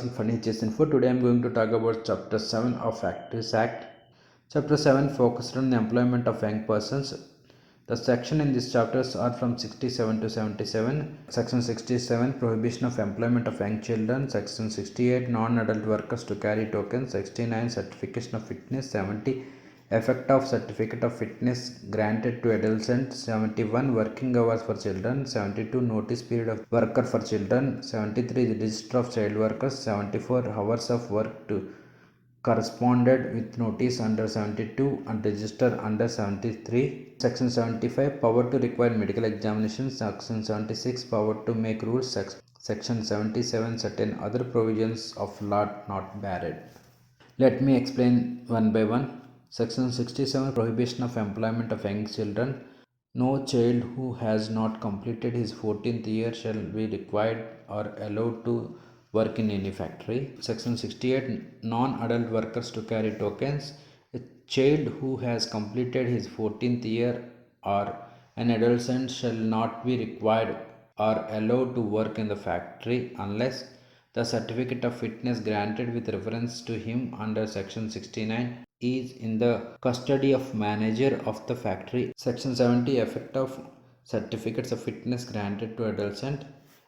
myself Funny Info. Today I am going to talk about Chapter 7 of Factories Act. Chapter 7 focused on the employment of young persons. The sections in these chapters are from 67 to 77. Section 67 Prohibition of employment of young children. Section 68 Non-adult workers to carry tokens. 69 Certification of fitness. 70 Effect of certificate of fitness granted to adolescents. 71 Working hours for children. 72 Notice period of worker for children. 73 Register of child workers. 74 Hours of work to corresponded with notice under 72 and register under 73. Section 75 Power to require medical examinations. Section 76 Power to make rules. Section 77 Certain other provisions of law not barred. Let me explain one by one. Section 67 Prohibition of employment of young children. No child who has not completed his 14th year shall be required or allowed to work in any factory. Section 68 Non-adult workers to carry tokens. A child who has completed his 14th year or an adolescent shall not be required or allowed to work in the factory unless the certificate of fitness granted with reference to him under section 69 is in the custody of manager of the factory. Section 70 Effect of certificates of fitness granted to adolescent.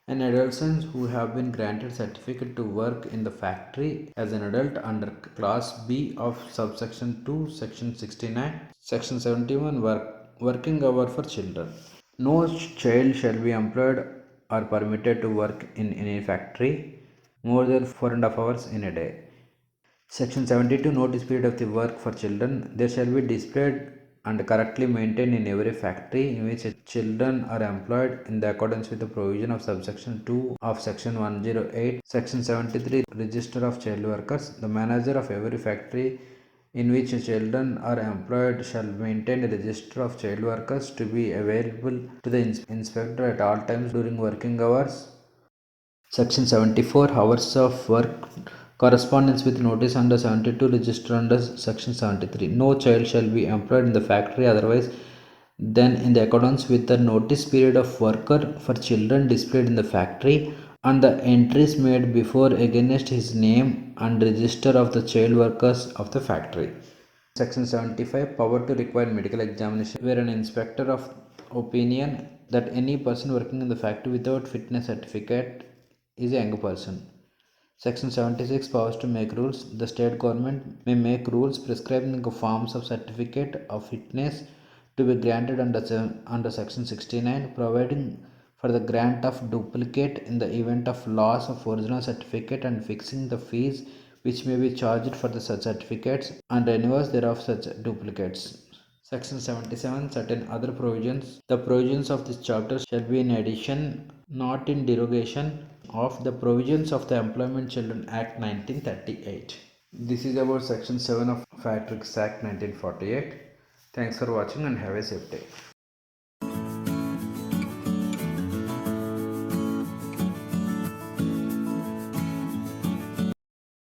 An adolescent who have been granted certificate to work in the factory as an adult under class B of subsection 2 section 69. Section 71 Working hour for children. No child shall be employed or permitted to work in any factory more than 4.5 hours in a day. Section 72 Notice period of the work for children. They shall be displayed and correctly maintained in every factory in which children are employed in the accordance with the provision of subsection 2 of section 108. Section 73 Register of child workers. The manager of every factory in which children are employed shall maintain a register of child workers to be available to the inspector at all times during working hours. Section 74 Hours of work correspondence with notice under 72 register under section 73. No child shall be employed in the factory otherwise than in the accordance with the notice period of worker for children displayed in the factory and the entries made before against his name and register of the child workers of the factory. Section 75 Power to require medical examination where an inspector of opinion that any person working in the factory without fitness certificate is a young person. Section 76 Powers to make rules. The state government may make rules prescribing the forms of certificate of fitness to be granted under Section 69, providing for the grant of duplicate in the event of loss of original certificate and fixing the fees which may be charged for the such certificates and renewals thereof such duplicates. Section 77 Certain other provisions. The provisions of this chapter shall be in addition, not in derogation, of the provisions of the Employment Children Act 1938. This is about Section 7 of Factories Act 1948. Thanks for watching and have a safe day.